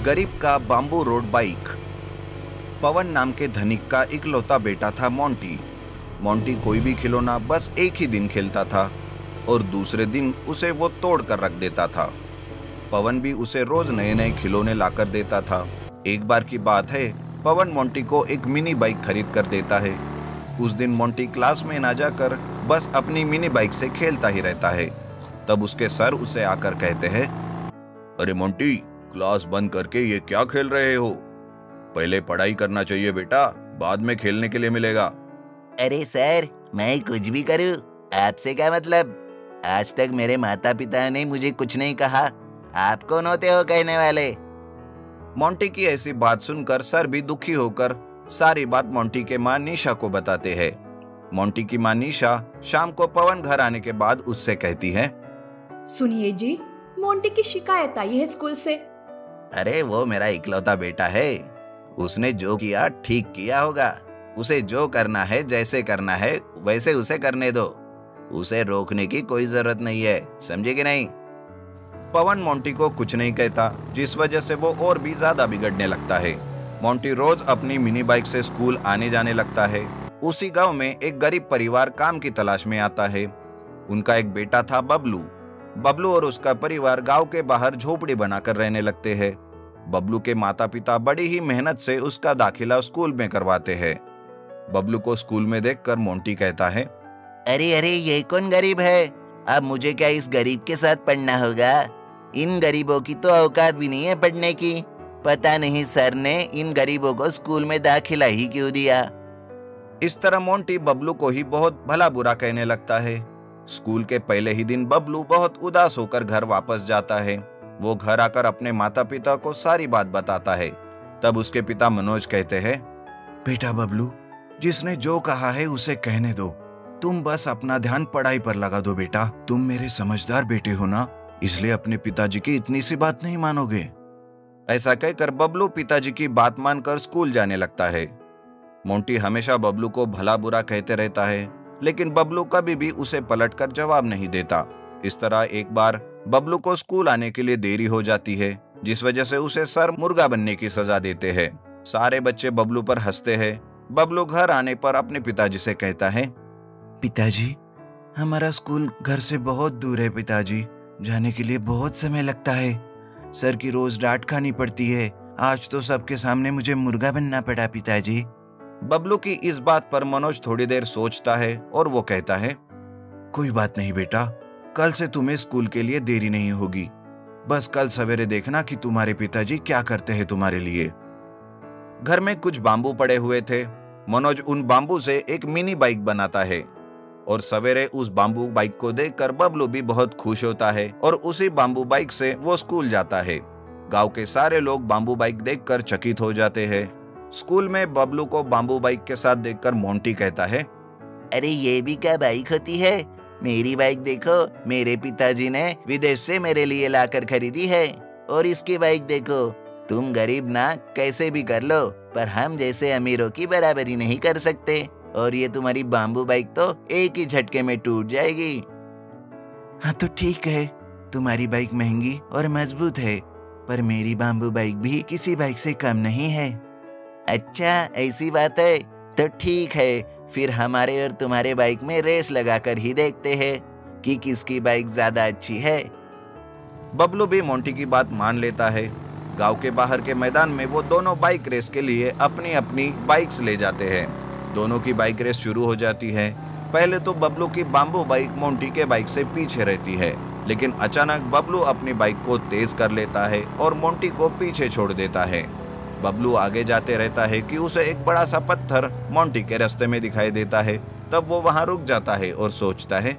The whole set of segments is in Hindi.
गरीब का बाम्बू रोड बाइक। पवन नाम के धनिक का इकलौता बेटा था मोंटी। मोंटी कोई भी खिलौना बस एक ही दिन खेलता था और दूसरे दिन उसे वो तोड़ कर रख देता था। पवन भी उसे रोज नए नए खिलौने लाकर देता था। एक बार की बात है, पवन मोंटी को एक मिनी बाइक खरीद कर देता है। उस दिन मोंटी क्लास में ना जाकर बस अपनी मिनी बाइक से खेलता ही रहता है। तब उसके सर उसे आकर कहते हैं, अरे मोंटी, क्लास बंद करके ये क्या खेल रहे हो? पहले पढ़ाई करना चाहिए बेटा, बाद में खेलने के लिए मिलेगा। अरे सर, मैं कुछ भी करूं, आपसे क्या मतलब? आज तक मेरे माता पिता ने मुझे कुछ नहीं कहा, आप कौन होते हो कहने वाले? मोंटी की ऐसी बात सुनकर सर भी दुखी होकर सारी बात मोंटी के माँ निशा को बताते हैं। मोंटी की माँ निशा शाम को पवन घर आने के बाद उससे कहती है, सुनिए जी, मोंटी की शिकायत आई है स्कूल से। अरे वो मेरा इकलौता बेटा है, उसने जो किया ठीक किया होगा। उसे जो करना है, जैसे करना है वैसे उसे करने दो। उसे रोकने की कोई जरूरत नहीं है, समझे कि नहीं? पवन मोंटी को कुछ नहीं कहता, जिस वजह से वो और भी ज्यादा बिगड़ने लगता है। मोंटी रोज अपनी मिनी बाइक से स्कूल आने जाने लगता है। उसी गांव में एक गरीब परिवार काम की तलाश में आता है। उनका एक बेटा था बबलू। बबलू और उसका परिवार गांव के बाहर झोपड़ी बनाकर रहने लगते हैं। बबलू के माता पिता बड़ी ही मेहनत से उसका दाखिला स्कूल में करवाते हैं। बबलू को स्कूल में देखकर मोंटी कहता है, अरे अरे, ये कौन गरीब है? अब मुझे क्या इस गरीब के साथ पढ़ना होगा? इन गरीबों की तो औकात भी नहीं है पढ़ने की। पता नहीं सर ने इन गरीबों को स्कूल में दाखिला ही क्यों दिया। इस तरह मोंटी बबलू को ही बहुत भला बुरा कहने लगता है। स्कूल के पहले ही दिन बबलू बहुत उदास होकर घर वापस जाता है। वो घर आकर अपने माता पिता को सारी बात बताता है। तब उसके पिता मनोज कहते हैं, बेटा बबलू, जिसने जो कहा है उसे कहने दो। तुम बस अपना ध्यान पढ़ाई पर लगा दो बेटा। तुम मेरे समझदार बेटे हो ना, इसलिए अपने पिताजी की इतनी सी बात नहीं मानोगे। ऐसा कहकर बबलू पिताजी की बात मानकर स्कूल जाने लगता है। मोंटी हमेशा बबलू को भला बुरा कहते रहता है, लेकिन बबलू कभी भी उसे पलटकर जवाब नहीं देता। इस तरह एक बार बबलू को स्कूल आने के लिए देरी हो जाती है, जिस वजह से उसे सर मुर्गा बनने की सजा देते हैं। सारे बच्चे बबलू पर हंसते हैं। बबलू घर आने पर अपने पिताजी से कहता है, पिताजी, हमारा स्कूल घर से बहुत दूर है पिताजी। जाने के लिए बहुत समय लगता है। सर की रोज डांट खानी पड़ती है। आज तो सबके सामने मुझे मुर्गा बनना पड़ा पिताजी। बबलू की इस बात पर मनोज थोड़ी देर सोचता है और वो कहता है, कोई बात नहीं बेटा, कल से तुम्हें स्कूल के लिए देरी नहीं होगी। बस कल सवेरे देखना कि तुम्हारे पिताजी क्या करते हैं तुम्हारे लिए। घर में कुछ बांबू पड़े हुए थे। मनोज उन बांबू से एक मिनी बाइक बनाता है और सवेरे उस बांबू बाइक को देखकर बबलू भी बहुत खुश होता है और उसी बांबू बाइक से वो स्कूल जाता है। गांव के सारे लोग बांबू बाइक देखकर चकित हो जाते हैं। स्कूल में बबलू को बांबू बाइक के साथ देखकर मोंटी कहता है, अरे ये भी क्या बाइक होती है? मेरी बाइक देखो, मेरे पिताजी ने विदेश से मेरे लिए लाकर खरीदी है। और इसकी बाइक देखो, तुम गरीब ना कैसे भी कर लो, पर हम जैसे अमीरों की बराबरी नहीं कर सकते। और ये तुम्हारी बाम्बू बाइक तो एक ही झटके में टूट जाएगी। हाँ तो ठीक है, तुम्हारी बाइक महंगी और मजबूत है, पर मेरी बाम्बू बाइक भी किसी बाइक से कम नहीं है। अच्छा ऐसी बात है, तो ठीक है, फिर हमारे और तुम्हारे बाइक में रेस लगाकर ही देखते हैं कि किसकी बाइक ज्यादा अच्छी है। बबलू भी मोंटी की बात मान लेता है। गांव के बाहर के मैदान में वो दोनों बाइक रेस के लिए अपनी अपनी बाइक्स ले जाते हैं। दोनों की बाइक रेस शुरू हो जाती है। पहले तो बबलू की बाम्बू बाइक मोंटी के बाइक से पीछे रहती है, लेकिन अचानक बबलू अपनी बाइक को तेज कर लेता है और मोंटी को पीछे छोड़ देता है। बबलू आगे जाते रहता है कि उसे एक बड़ा सा पत्थर मोंटी के रास्ते में दिखाई देता है। तब वो वहां रुक जाता है और सोचता है,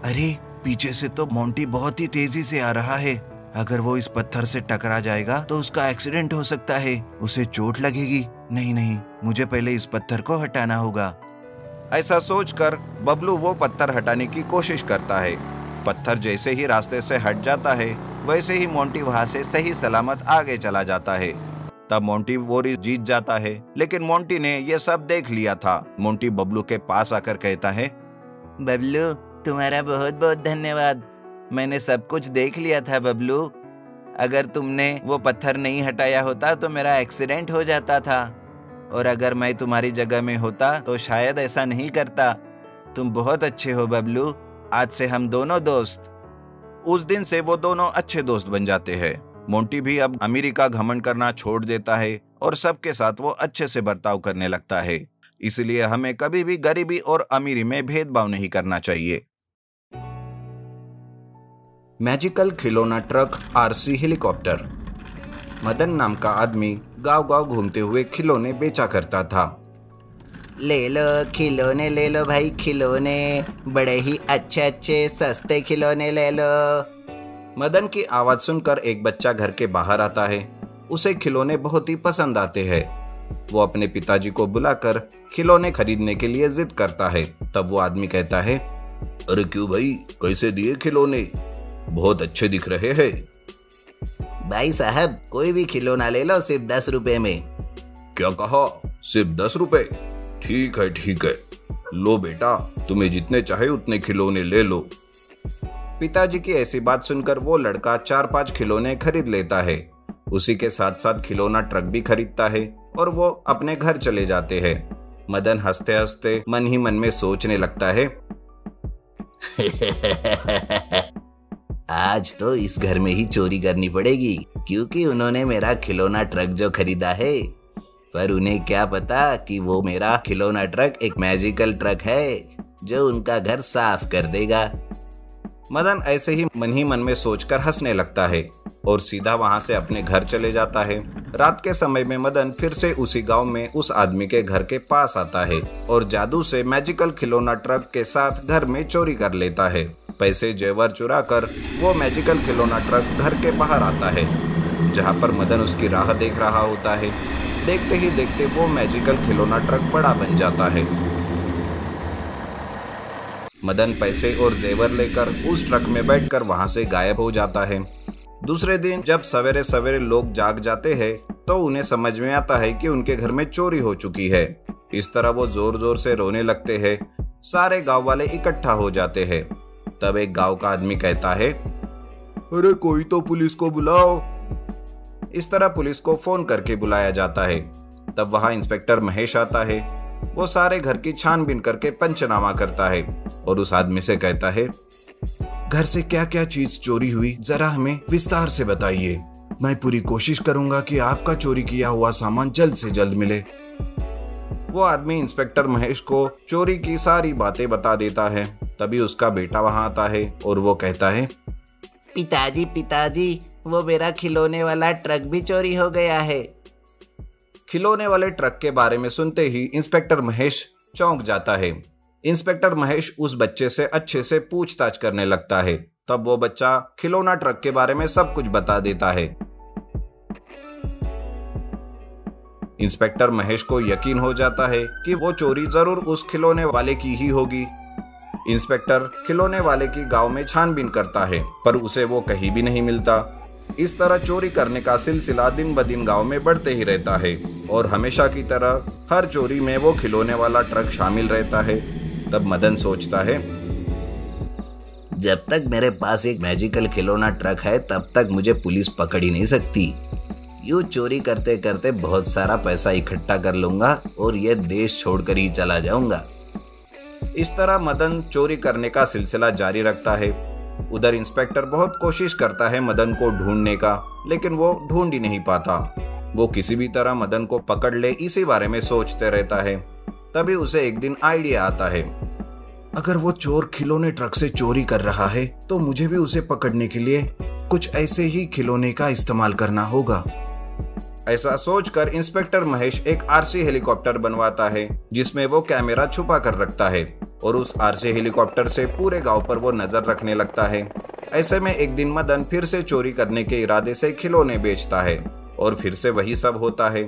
अरे पीछे से तो मोंटी बहुत ही तेजी से आ रहा है। अगर वो इस पत्थर से टकरा जाएगा तो उसका एक्सीडेंट हो सकता है, उसे चोट लगेगी। नहीं नहीं, मुझे पहले इस पत्थर को हटाना होगा। ऐसा सोचकर बबलू वो पत्थर हटाने की कोशिश करता है। पत्थर जैसे ही रास्ते से हट जाता है, वैसे ही मोंटी वहां से सही सलामत आगे चला जाता है। तब मोंटी वो रेस जीत जाता है, लेकिन मोंटी ने ये सब देख लिया था। मोंटी बबलू के पास आकर कहता है, बबलू, तुम्हारा बहुत बहुत धन्यवाद। मैंने सब कुछ देख लिया था बबलू। अगर तुमने वो पत्थर नहीं हटाया होता तो मेरा एक्सीडेंट हो जाता था, और अगर मैं तुम्हारी जगह में होता तो शायद ऐसा नहीं करता। तुम बहुत अच्छे हो बबलू, आज से हम दोनों दोस्त। उस दिन से वो दोनों अच्छे दोस्त बन जाते हैं। मोंटी भी अब अमीरी का घमंड करना छोड़ देता है और सबके साथ वो अच्छे से बर्ताव करने लगता है। इसलिए हमें कभी भी गरीबी और अमीरी में भेदभाव नहीं करना चाहिए। मैजिकल खिलौना ट्रक आरसी हेलीकॉप्टर। मदन नाम का आदमी गांव-गांव घूमते हुए खिलौने बेचा करता था। ले लो खिलौने, ले लो भाई खिलौने, बड़े ही अच्छे अच्छे सस्ते खिलौने ले लो। मदन की आवाज सुनकर एक बच्चा घर के बाहर आता है। उसे खिलौने बहुत ही पसंद आते हैं। वो अपने पिताजी को बुलाकर खिलौने खरीदने के लिए जिद करता है। तब वो आदमी कहता है, अरे क्यों भाई, कैसे दिए खिलौने? बहुत अच्छे दिख रहे हैं। भाई साहब, कोई भी खिलौना ले लो, सिर्फ 10 रुपए में। क्या कहा? सिर्फ 10 रुपए? ठीक है ठीक है, लो बेटा, तुम्हें जितने चाहे उतने खिलौने ले लो। पिताजी की ऐसी बात सुनकर वो लड़का 4-5 खिलौने खरीद लेता है। उसी के साथ साथ खिलौना ट्रक भी खरीदता है और वो अपने घर चले जाते हैं। मदन हंसते हंसते मन ही मन में सोचने लगता है, आज तो इस घर में ही चोरी करनी पड़ेगी, क्योंकि उन्होंने मेरा खिलौना ट्रक जो खरीदा है, पर उन्हें क्या पता कि वो मेरा खिलौना ट्रक एक मैजिकल ट्रक है जो उनका घर साफ कर देगा। मदन ऐसे ही मन में सोचकर हंसने लगता है और सीधा वहां से अपने घर चले जाता है। रात के समय में मदन फिर से उसी गांव में उस आदमी के घर के पास आता है और जादू से मैजिकल खिलौना ट्रक के साथ घर में चोरी कर लेता है। पैसे जेवर चुरा कर वो मैजिकल खिलौना ट्रक घर के बाहर आता है, जहां पर मदन उसकी राह देख रहा होता है। देखते ही देखते वो मैजिकल खिलौना ट्रक बड़ा बन जाता है। मदन पैसे और जेवर लेकर उस ट्रक में बैठकर वहां से गायब हो जाता है। दूसरे दिन जब सवेरे सवेरे लोग जाग जाते हैं तो उन्हें समझ में आता है कि उनके घर में चोरी हो चुकी है। इस तरह वो जोर जोर से रोने लगते हैं। सारे गांव वाले इकट्ठा हो जाते हैं। तब एक गांव का आदमी कहता है, अरे कोई तो पुलिस को बुलाओ। इस तरह पुलिस को फोन करके बुलाया जाता है। तब वहां इंस्पेक्टर महेश आता है। वो सारे घर की छानबीन करके पंचनामा करता है और उस आदमी से कहता है, घर से क्या क्या चीज चोरी हुई जरा हमें विस्तार से बताइए। मैं पूरी कोशिश करूंगा कि आपका चोरी किया हुआ सामान जल्द से जल्द मिले। वो आदमी इंस्पेक्टर महेश को चोरी की सारी बातें बता देता है। तभी उसका बेटा वहां आता है और वो कहता है, पिताजी पिताजी, वो मेरा खिलौने वाला ट्रक भी चोरी हो गया है। खिलौने वाले ट्रक के बारे में सुनते ही इंस्पेक्टर महेश चौंक जाता है। इंस्पेक्टर महेश उस बच्चे से अच्छे से पूछताछ करने लगता है। तब वो बच्चा खिलौना ट्रक के बारे में सब कुछ बता देता है। इंस्पेक्टर महेश को यकीन हो जाता है कि वो चोरी जरूर उस खिलौने वाले की ही होगी। इंस्पेक्टर खिलौने वाले की गांव में छानबीन करता है, पर उसे वो कहीं भी नहीं मिलता। इस तरह चोरी करने का सिलसिला दिन ब दिन गांव में बढ़ते ही रहता है और हमेशा की तरह हर चोरी में वो खिलौने वाला ट्रक शामिल रहता है। तब मदन सोचता है, जब तक मेरे पास एक मैजिकल खिलौना ट्रक है तब तक मुझे पुलिस पकड़ ही नहीं सकती। यूं चोरी करते करते बहुत सारा पैसा इकट्ठा कर लूंगा और ये देश छोड़कर ही चला जाऊंगा। इस तरह मदन चोरी करने का सिलसिला जारी रखता है। उधर इंस्पेक्टर बहुत कोशिश करता है मदन को ढूंढने का, लेकिन वो ढूंढ ही नहीं पाता। वो किसी भी तरह मदन को पकड़ ले इसी बारे में सोचते रहता है। तभी उसे एक दिन आइडिया आता है, अगर वो चोर खिलौने ट्रक से चोरी कर रहा है तो मुझे भी उसे पकड़ने के लिए कुछ ऐसे ही खिलौने का इस्तेमाल करना होगा। ऐसा सोचकर इंस्पेक्टर महेश एक आरसी हेलीकॉप्टर बनवाता है, जिसमें वो कैमरा छुपा कर रखता है और उस आरसी हेलीकॉप्टर से पूरे गांव पर वो नजर रखने लगता है। ऐसे में एक दिन मदन फिर से चोरी करने के इरादे से खिलौने बेचता है और फिर से वही सब होता है।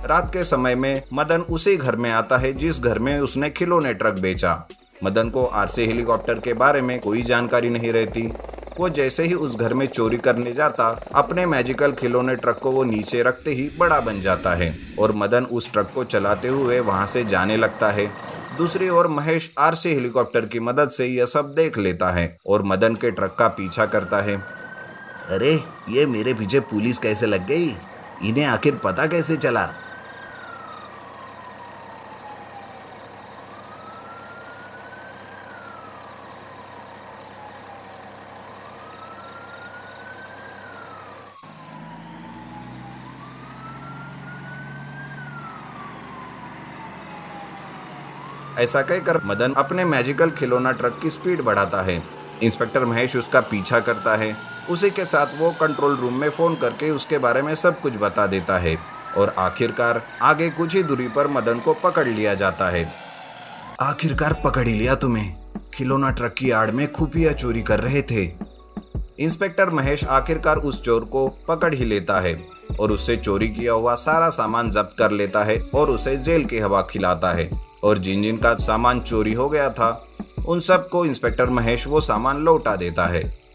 रात के समय में मदन उसी घर में आता है जिस घर में उसने खिलौने ट्रक बेचा। मदन को आरसी हेलीकॉप्टर के बारे में कोई जानकारी नहीं रहती। वो जैसे ही उस घर में चोरी करने जाता, अपने मैजिकल खिलौने ट्रक को वो नीचे रखते ही बड़ा बन जाता है और मदन उस ट्रक को चलाते हुए वहां से जाने लगता है। दूसरी ओर महेश आरसी हेलीकॉप्टर की मदद से यह सब देख लेता है और मदन के ट्रक का पीछा करता है। अरे ये मेरे पीछे पुलिस कैसे लग गई? इन्हें आखिर पता कैसे चला? ऐसा कहकर मदन अपने मैजिकल खिलौना ट्रक की स्पीड बढ़ाता है। इंस्पेक्टर महेश उसका पीछा करता है। उसी के साथ वो कंट्रोल रूम में फोन करके उसके बारे में सब कुछ बता देता है और आखिरकार आगे कुछ ही दूरी पर मदन को पकड़ लिया जाता है। आखिरकार पकड़ ही लिया तुम्हें। खिलौना ट्रक की आड़ में खुफिया चोरी कर रहे थे। इंस्पेक्टर महेश आखिरकार उस चोर को पकड़ ही लेता है और उससे चोरी किया हुआ सारा सामान जब्त कर लेता है और उसे जेल की हवा खिलाता है। और जिन जिन का सामान चोरी हो गया था उन सबको इंस्पेक्टर महेश वो सामान लौटा देता है।